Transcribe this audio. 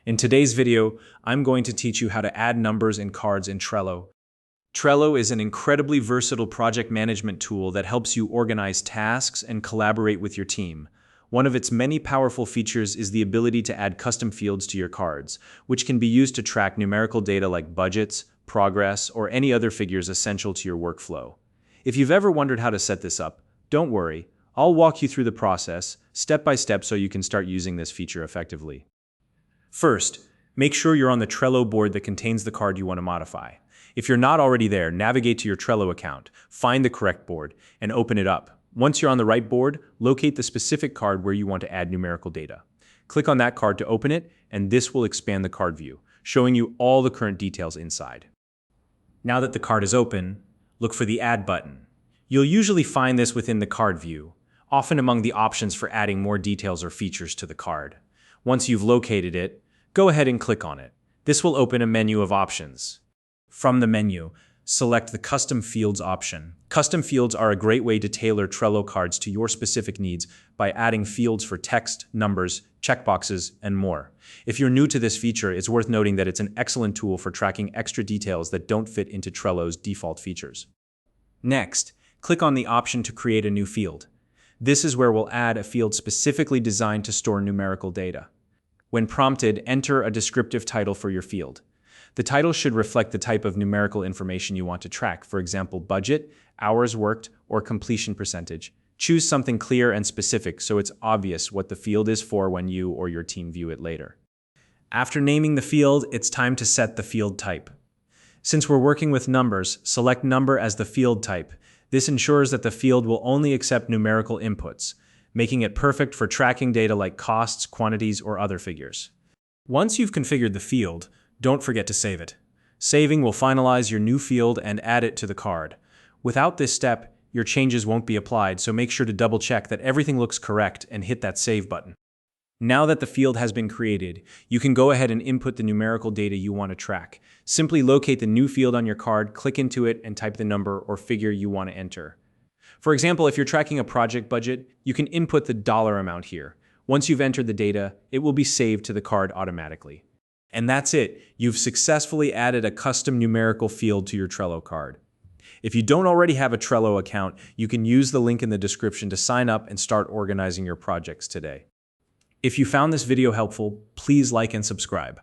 In today's video, I'm going to teach you how to add numbers and cards in Trello. Trello is an incredibly versatile project management tool that helps you organize tasks and collaborate with your team. One of its many powerful features is the ability to add custom fields to your cards, which can be used to track numerical data like budgets, progress, or any other figures essential to your workflow. If you've ever wondered how to set this up, don't worry. I'll walk you through the process, step by step, so you can start using this feature effectively. First, make sure you're on the Trello board that contains the card you want to modify. If you're not already there, navigate to your Trello account, find the correct board, and open it up. Once you're on the right board, locate the specific card where you want to add numerical data. Click on that card to open it, and this will expand the card view, showing you all the current details inside. Now that the card is open, look for the Add button. You'll usually find this within the card view, often among the options for adding more details or features to the card. Once you've located it, go ahead and click on it. This will open a menu of options. From the menu, select the Custom Fields option. Custom fields are a great way to tailor Trello cards to your specific needs by adding fields for text, numbers, checkboxes, and more. If you're new to this feature, it's worth noting that it's an excellent tool for tracking extra details that don't fit into Trello's default features. Next, click on the option to create a new field. This is where we'll add a field specifically designed to store numerical data. When prompted, enter a descriptive title for your field. The title should reflect the type of numerical information you want to track, for example, budget, hours worked, or completion percentage. Choose something clear and specific so it's obvious what the field is for when you or your team view it later. After naming the field, it's time to set the field type. Since we're working with numbers, select number as the field type. This ensures that the field will only accept numerical inputs, making it perfect for tracking data like costs, quantities, or other figures. Once you've configured the field, don't forget to save it. Saving will finalize your new field and add it to the card. Without this step, your changes won't be applied, so make sure to double check that everything looks correct and hit that Save button. Now that the field has been created, you can go ahead and input the numerical data you want to track. Simply locate the new field on your card, click into it, and type the number or figure you want to enter. For example, if you're tracking a project budget, you can input the dollar amount here. Once you've entered the data, it will be saved to the card automatically. And that's it. You've successfully added a custom numerical field to your Trello card. If you don't already have a Trello account, you can use the link in the description to sign up and start organizing your projects today. If you found this video helpful, please like and subscribe.